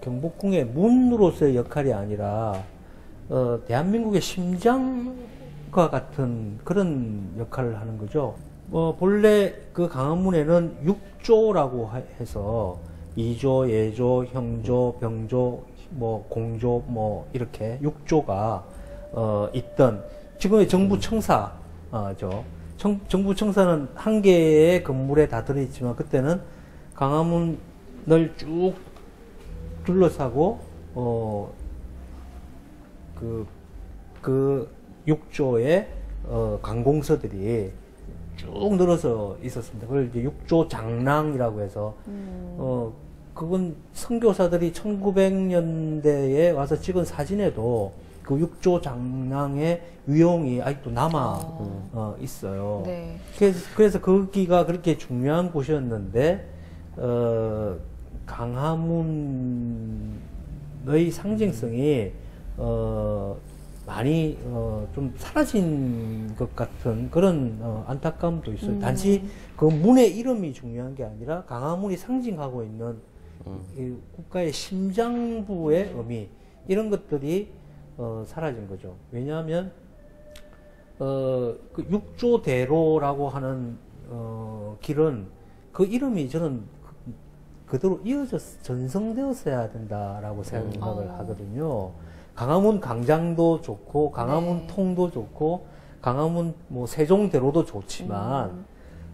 경복궁의 문으로서의 역할이 아니라 대한민국의 심장과 같은 그런 역할을 하는 거죠. 본래 그 강화문에는 육조라고 해서 이조, 예조, 형조, 병조, 뭐 공조, 뭐 이렇게 육조가 있던 지금의 정부 청사죠. 정부 청사는 한 개의 건물에 다 들어있지만 그때는 강화문을 쭉 둘러싸고 그 육조의 관공서들이 쭉 늘어서 있었습니다. 그걸 이제 육조 장랑이라고 해서 그건 선교사들이 1900년대에 와서 찍은 사진에도 그 육조 장랑의 위용이 아직도 남아 있어요. 네. 그래서 거기가 그렇게 중요한 곳이었는데 강화문의 상징성이 많이 좀 사라진 것 같은 그런 안타까움도 있어요. 단지 그 문의 이름이 중요한 게 아니라 강화문이 상징하고 있는 이 국가의 심장부의 의미 이런 것들이 사라진 거죠. 왜냐하면 그 육조대로라고 하는 길은 그 이름이 저는 그대로 전성되었어야 된다라고 생각을 하거든요. 강화문 강장도 좋고 강화문 네. 통도 좋고 강화문 뭐 세종대로도 좋지만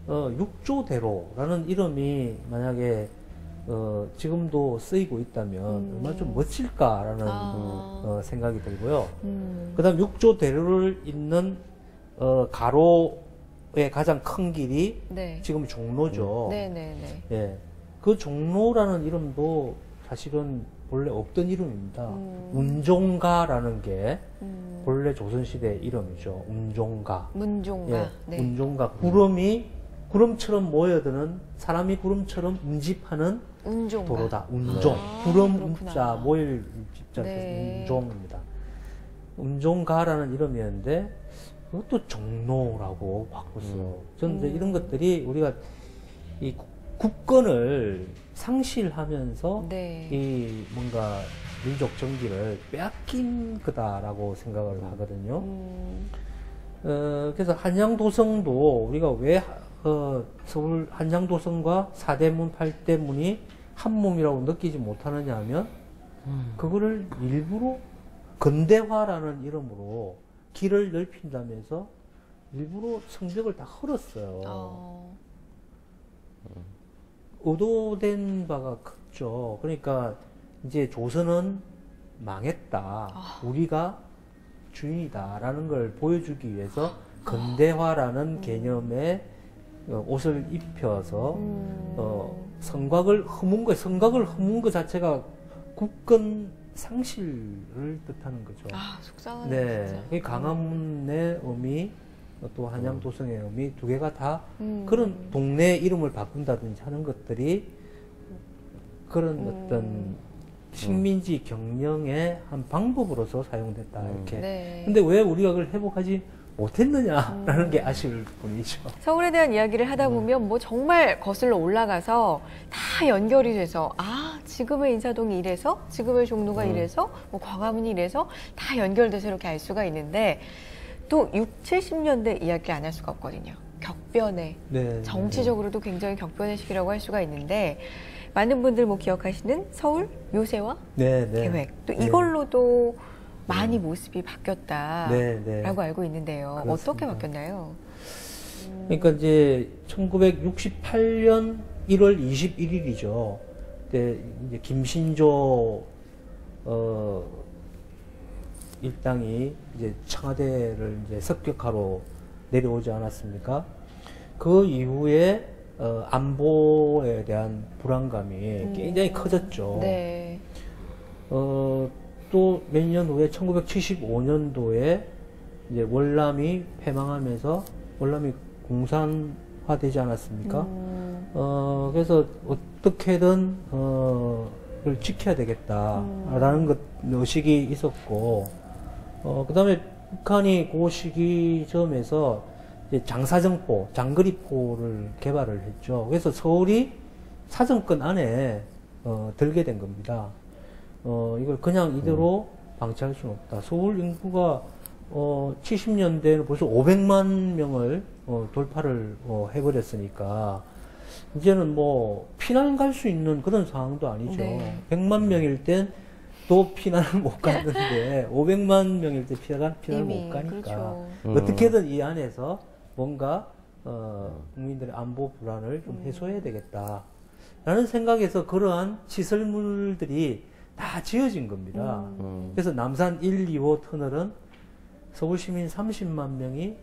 육조대로라는 이름이 만약에 지금도 쓰이고 있다면 얼마나 좀 멋질까라는 생각이 들고요. 그다음 육조대로를 잇는 가로의 가장 큰 길이 네. 지금 종로죠. 네, 네, 네. 예, 그 종로라는 이름도 사실은 본래 없던 이름입니다. 운종가라는 게 본래 조선시대 이름이죠. 운종가. 문종가. 예, 네. 운종가. 구름처럼 모여드는 사람이 구름처럼 운집하는 운종가. 도로다. 운종. 구름 운자 모일 집자 네. 운종입니다. 운종가라는 이름이었는데 그것도 종로라고 바꿨어요. 저는 이제 이런 것들이 우리가 이 국권을 상실하면서 네. 이 뭔가 민족 정기를 빼앗긴 거다라고 생각을 하거든요. 그래서 한양도성도 우리가 왜 서울 한양도성과 사대문, 팔대문이 한 몸이라고 느끼지 못하느냐 하면 그거를 일부러 근대화라는 이름으로 길을 넓힌다면서 일부러 성벽을 다 헐었어요. 의도된 바가 컸죠. 그러니까 이제 조선은 망했다. 우리가 주인이다라는 걸 보여주기 위해서 근대화라는 개념의 옷을 입혀서 성곽을 허문 거예요. 성곽을 허문 것 자체가 국권 상실을 뜻하는 거죠. 아, 속상하네. 네, 진짜. 이 강화문의 의미 또 한양도성의 의미 두 개가 다 그런 동네 이름을 바꾼다든지 하는 것들이 그런 어떤 식민지 경영의 한 방법으로서 사용됐다 이렇게. 네. 근데 왜 우리가 그걸 회복하지 못했느냐라는 게 아쉬울 뿐이죠. 서울에 대한 이야기를 하다 보면 뭐 정말 거슬러 올라가서 다 연결이 돼서 지금의 인사동이 이래서 지금의 종로가 이래서 뭐 광화문이 이래서 다 연결돼서 이렇게 알 수가 있는데 또 60, 70년대 이야기 안 할 수가 없거든요. 격변의 네, 정치적으로도 굉장히 격변의 시기라고 할 수가 있는데 많은 분들 뭐 기억하시는 서울 요새화 네, 네. 계획 또 네. 이걸로도 많이 모습이 바뀌었다라고 네, 네. 알고 있는데요. 그렇습니다. 어떻게 바뀌었나요? 그러니까 이제 1968년 1월 21일이죠. 그때 이제 김신조 일당이 이제 청와대를 이제 습격하러 내려오지 않았습니까? 그 이후에 안보에 대한 불안감이 굉장히 커졌죠. 네. 또 몇 년 후에 1975년도에 이제 월남이 패망하면서 월남이 공산화되지 않았습니까? 그래서 어떻게든 그걸 지켜야 되겠다라는 것 의식이 있었고, 그다음에 북한이 그 시기점에서 이제 장사정포, 장거리포를 개발을 했죠. 그래서 서울이 사정권 안에 들게 된 겁니다. 이걸 그냥 이대로 방치할 수는 없다. 서울 인구가 70년대에는 벌써 500만 명을 돌파를 해버렸으니까 이제는 뭐 피난 갈 수 있는 그런 상황도 아니죠. 네. 100만 명일 땐 또 피난을 못 갔는데 500만 명일 때 피난을 못 가니까 그렇죠. 어떻게든 이 안에서 뭔가 국민들의 안보 불안을 좀 해소해야 되겠다라는 생각에서 그러한 시설물들이 다 지어진 겁니다. 그래서 남산 1, 2호 터널은 서울 시민 30만 명이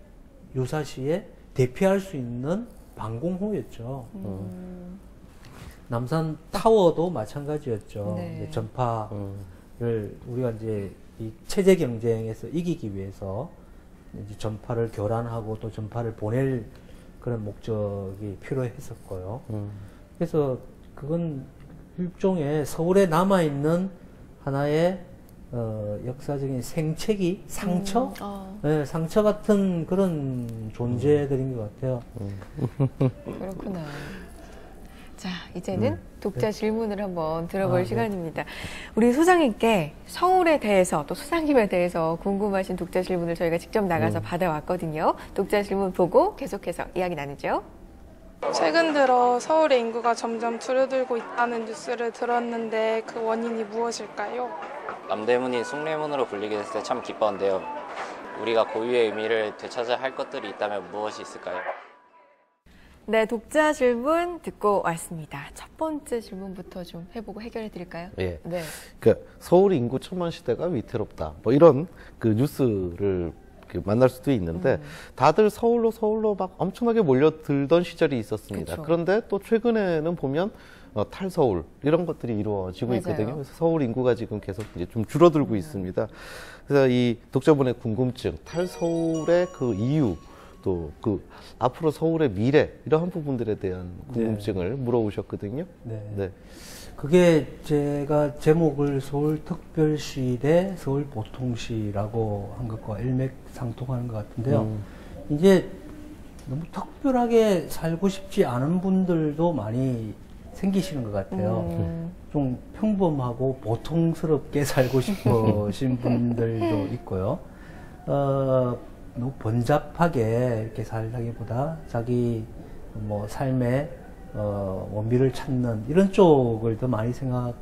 유사시에 대피할 수 있는 방공호였죠. 남산 타워도 마찬가지였죠. 네. 이제 전파를 우리가 이제 이 체제 경쟁에서 이기기 위해서 이제 전파를 교란하고 또 전파를 보낼 그런 목적이 필요했었고요. 그래서 그건 일종의 서울에 남아있는 하나의 역사적인 생채기, 상처? 네, 상처 같은 그런 존재들인 것 같아요. 그렇구나. 자, 이제는 독자 질문을 한번 들어볼 네. 시간입니다. 우리 소장님께 서울에 대해서 또 소장님에 대해서 궁금하신 독자 질문을 저희가 직접 나가서 받아왔거든요. 독자 질문 보고 계속해서 이야기 나누죠. 최근 들어 서울의 인구가 점점 줄어들고 있다는 뉴스를 들었는데 그 원인이 무엇일까요? 남대문이 숭례문으로 불리게 됐을 때 참 기뻤는데요. 우리가 고유의 의미를 되찾아야 할 것들이 있다면 무엇이 있을까요? 네, 독자 질문 듣고 왔습니다. 첫 번째 질문부터 좀 해보고 해결해 드릴까요? 예. 네. 그러니까 서울 인구 천만 시대가 위태롭다. 뭐 이런 그 뉴스를 만날 수도 있는데 다들 서울로 막 엄청나게 몰려들던 시절이 있었습니다. 그쵸. 그런데 또 최근에는 보면 탈서울 이런 것들이 이루어지고 맞아요. 있거든요. 그래서 서울 인구가 지금 계속 이제 좀 줄어들고 있습니다. 그래서 이 독자분의 궁금증, 탈서울의 그 이유, 또 그 앞으로 서울의 미래 이러한 부분들에 대한 궁금증을 물어오셨거든요. 네. 그게 제가 제목을 서울특별시 대 서울보통시라고 한 것과 일맥상통하는 것 같은데요. 이제 너무 특별하게 살고 싶지 않은 분들도 많이 생기시는 것 같아요. 좀 평범하고 보통스럽게 살고 싶으신 분들도 있고요. 너무 번잡하게 이렇게 살다기보다 자기 뭐 삶의 원비를 찾는 이런 쪽을 더 많이 생각을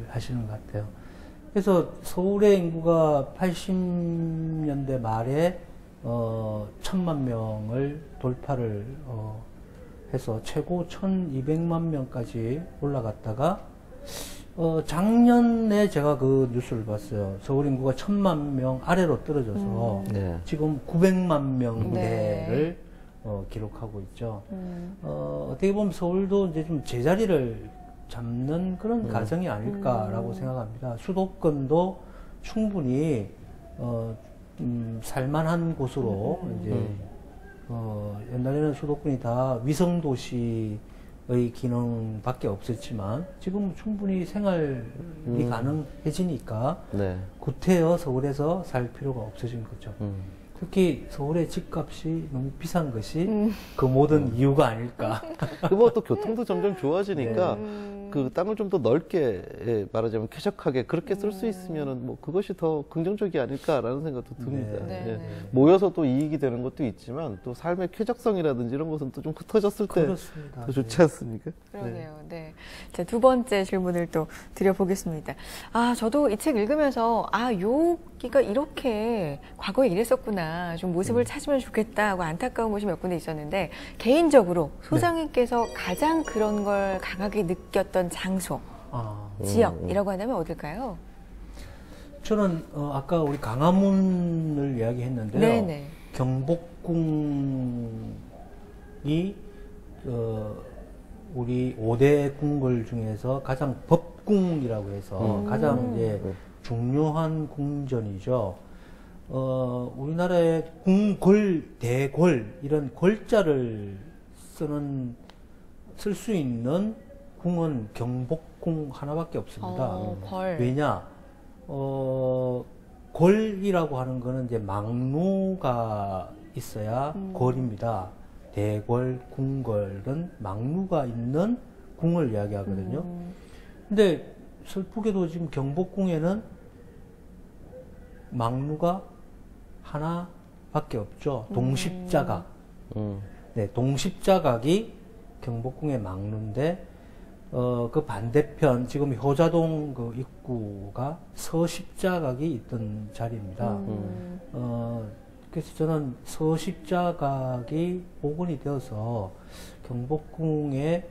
하시는 것 같아요. 그래서 서울의 인구가 80년대 말에 1000만 명을 돌파를 해서 최고 1200만 명까지 올라갔다가 작년에 제가 그 뉴스를 봤어요. 서울 인구가 1000만 명 아래로 떨어져서 네. 지금 900만 명대를 네. 기록하고 있죠. 어떻게 보면 서울도 이제 좀 제자리를 잡는 그런 과정이 아닐까라고 생각합니다. 수도권도 충분히 살만한 곳으로 이제 옛날에는 수도권이 다 위성도시의 기능밖에 없었지만 지금 충분히 생활이 가능해지니까 네. 구태여 서울에서 살 필요가 없어진 거죠. 특히 서울의 집값이 너무 비싼 것이 그 모든 이유가 아닐까. 그리고 또 교통도 점점 좋아지니까 그 땅을 좀 더 넓게 말하자면 쾌적하게 그렇게 쓸 수 있으면은 뭐 그것이 더 긍정적이 아닐까라는 생각도 듭니다. 네. 예. 네. 모여서 또 이익이 되는 것도 있지만 또 삶의 쾌적성이라든지 이런 것은 또 좀 흩어졌을 때 그렇습니다. 더 좋지 않습니까? 그러네요. 네. 자, 두 번째 질문을 또 드려보겠습니다. 저도 이 책 읽으면서, 여기가 이렇게 과거에 이랬었구나. 좀 모습을 찾으면 좋겠다 하고 안타까운 곳이 몇 군데 있었는데, 개인적으로 소장님께서 가장 그런 걸 강하게 느꼈던 장소, 지역이라고 한다면 어딜까요? 저는 아까 우리 강화문을 이야기했는데요. 네네. 경복궁이 우리 5대 궁궐 중에서 가장 법궁이라고 해서 가장 이제 중요한 궁전이죠. 우리나라의 궁궐, 대궐 이런 골자를 쓸 수 있는 궁은 경복궁 하나밖에 없습니다. 벌. 왜냐? 골이라고 하는 거는 이제 망루가 있어야 골입니다. 대궐, 궁궐은 망루가 있는 궁을 이야기하거든요. 근데 슬프게도 지금 경복궁에는 망루가 하나밖에 없죠. 동십자각. 네, 동십자각이 경복궁의 망루인데, 그 반대편, 지금 효자동 그 입구가 서십자각이 있던 자리입니다. 그래서 저는 서십자각이 복원이 되어서 경복궁에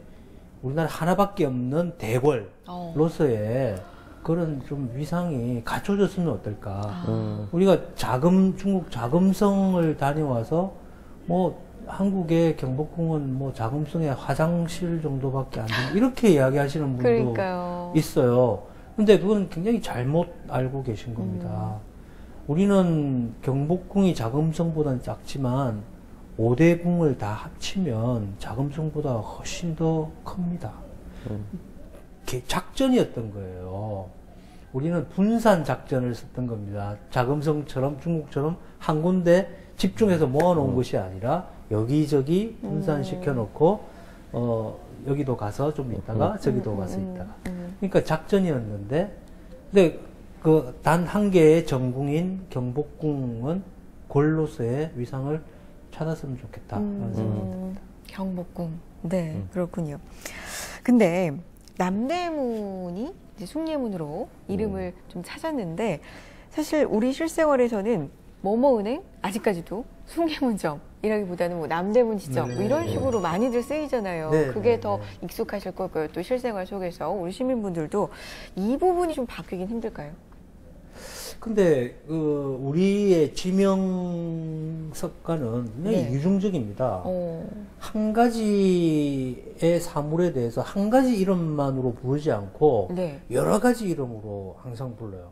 우리나라 하나밖에 없는 대궐로서의 그런 좀 위상이 갖춰졌으면 어떨까. 우리가 중국 자금성을 다녀와서 뭐 한국의 경복궁은 뭐 자금성의 화장실 정도밖에 안 된다. 이렇게 이야기하시는 분도 그러니까요. 있어요. 근데 그건 굉장히 잘못 알고 계신 겁니다. 우리는 경복궁이 자금성보다는 작지만 5대 궁을 다 합치면 자금성보다 훨씬 더 큽니다. 작전이었던 거예요. 우리는 분산 작전을 썼던 겁니다. 자금성처럼 중국처럼 한 군데 집중해서 모아놓은 것이 아니라 여기저기 분산시켜 놓고 여기도 가서 좀 있다가 저기도 가서 있다가 그러니까 작전이었는데 근데 그 단 한 개의 전궁인 경복궁은 골로서의 위상을 찾았으면 좋겠다라는 생각이 듭니다. 경복궁. 네, 그렇군요. 근데 남대문이 이제 숭례문으로 이름을 좀 찾았는데 사실 우리 실생활에서는 뭐뭐은행 아직까지도 숭례문점이라기보다는 뭐 남대문 지점 뭐 이런 식으로 많이들 쓰이잖아요. 네, 그게 네, 더 네. 익숙하실 거고요. 또 실생활 속에서 우리 시민분들도 이 부분이 좀 바뀌긴 힘들까요? 근데 우리의 지명 습관은 굉장히 네. 이중적입니다. 한 가지의 사물에 대해서 한 가지 이름만으로 부르지 않고 네. 여러 가지 이름으로 항상 불러요.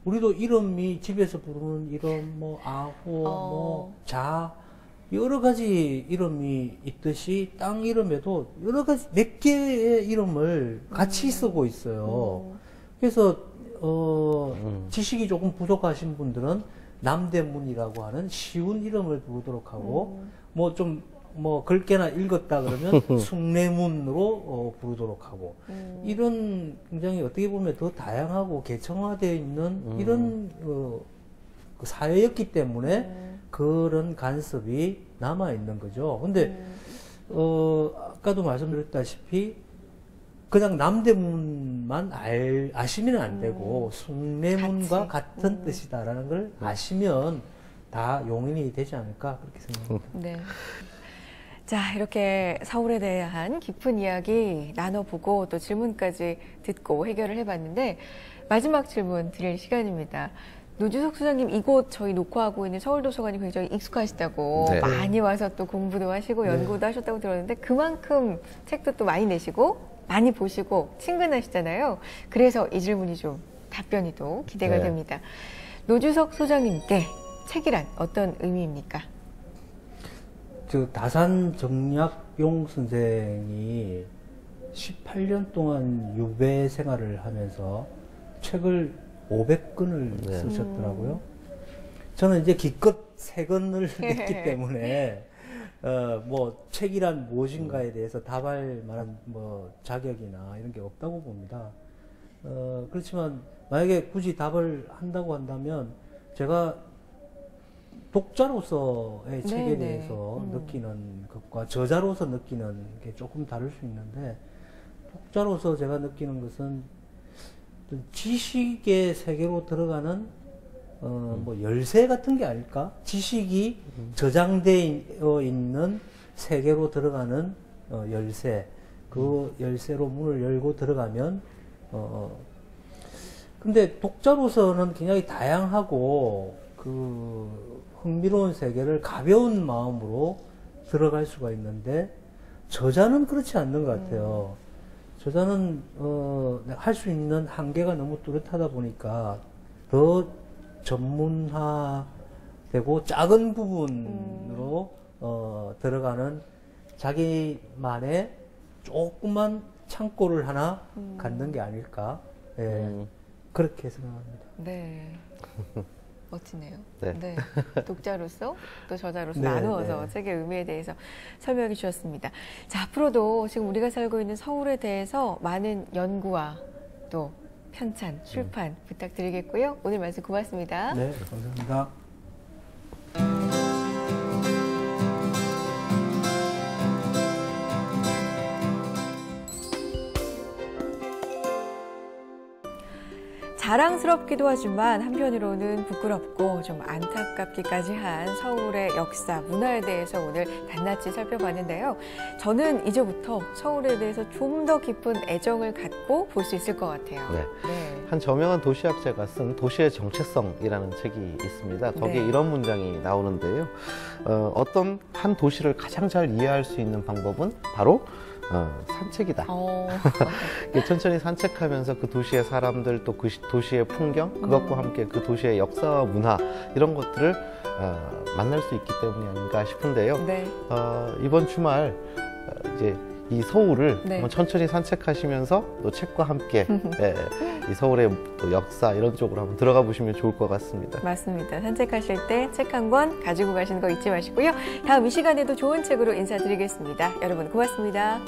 우리도 이름이 집에서 부르는 이름, 뭐 아호, 뭐 자, 여러 가지 이름이 있듯이 땅 이름에도 여러 가지 몇 개의 이름을 같이 쓰고 있어요. 그래서 지식이 조금 부족하신 분들은 남대문이라고 하는 쉬운 이름을 부르도록 하고 뭐 굵게나 읽었다 그러면 숭례문으로 부르도록 하고 이런 굉장히 어떻게 보면 더 다양하고 개청화되어 있는 이런 그 사회였기 때문에 그런 간섭이 남아 있는 거죠. 근데 아까도 말씀드렸다시피 그냥 남대문만 아시면 안 되고 숭례문과 같은 뜻이다라는 걸 아시면 다 용인이 되지 않을까 그렇게 생각합니다. 네. 자, 이렇게 서울에 대한 깊은 이야기 나눠보고 또 질문까지 듣고 해결을 해봤는데 마지막 질문 드릴 시간입니다. 노주석 소장님, 이곳 저희 녹화하고 있는 서울도서관이 굉장히 익숙하시다고 네. 많이 와서 또 공부도 하시고 연구도 하셨다고 들었는데 그만큼 책도 또 많이 내시고 많이 보시고 친근하시잖아요. 그래서 이 질문이 좀 답변이 또 기대가 네. 됩니다. 노주석 소장님께 책이란 어떤 의미입니까? 다산 정약용 선생이 18년 동안 유배 생활을 하면서 책을 500권을 네. 쓰셨더라고요. 저는 이제 기껏 3권을 냈기 때문에 뭐 책이란 무엇인가에 대해서 답할 만한 뭐 자격이나 이런 게 없다고 봅니다. 그렇지만 만약에 굳이 답을 한다고 한다면 제가 독자로서의 책에 네네. 대해서 느끼는 것과 저자로서 느끼는 게 조금 다를 수 있는데 독자로서 제가 느끼는 것은 지식의 세계로 들어가는 뭐 열쇠 같은 게 아닐까? 지식이 저장되어 있는 세계로 들어가는 열쇠. 그 열쇠로 문을 열고 들어가면 근데 독자로서는 굉장히 다양하고 그 흥미로운 세계를 가벼운 마음으로 들어갈 수가 있는데 저자는 그렇지 않는 것 같아요. 저자는 할 수 있는 한계가 너무 뚜렷하다 보니까 더 전문화되고 작은 부분으로 들어가는 자기만의 조그만 창고를 하나 갖는 게 아닐까. 예, 그렇게 생각합니다. 네. 멋지네요. 네. 독자로서 또 저자로서 네, 나누어서 네. 책의 의미에 대해서 설명해 주셨습니다. 자, 앞으로도 지금 우리가 살고 있는 서울에 대해서 많은 연구와 또 편찬, 출판 부탁드리겠고요. 오늘 말씀 고맙습니다. 네, 감사합니다. 자랑스럽기도 하지만 한편으로는 부끄럽고 좀 안타깝기까지 한 서울의 역사, 문화에 대해서 오늘 낱낱이 살펴봤는데요. 저는 이제부터 서울에 대해서 좀 더 깊은 애정을 갖고 볼 수 있을 것 같아요. 네. 네. 한 저명한 도시학자가 쓴 도시의 정체성이라는 책이 있습니다. 거기에 네. 이런 문장이 나오는데요. 어떤 한 도시를 가장 잘 이해할 수 있는 방법은 바로 산책이다. 천천히 산책하면서 그 도시의 사람들 또 그 도시의 풍경 그것과 함께 그 도시의 역사와 문화 이런 것들을 만날 수 있기 때문이 아닌가 싶은데요. 네. 이번 주말 이제 이 서울을 네. 한번 천천히 산책하시면서 또 책과 함께 이 서울의 또 역사 이런 쪽으로 한번 들어가 보시면 좋을 것 같습니다. 맞습니다. 산책하실 때 책 한 권 가지고 가시는 거 잊지 마시고요. 다음 이 시간에도 좋은 책으로 인사드리겠습니다. 여러분 고맙습니다.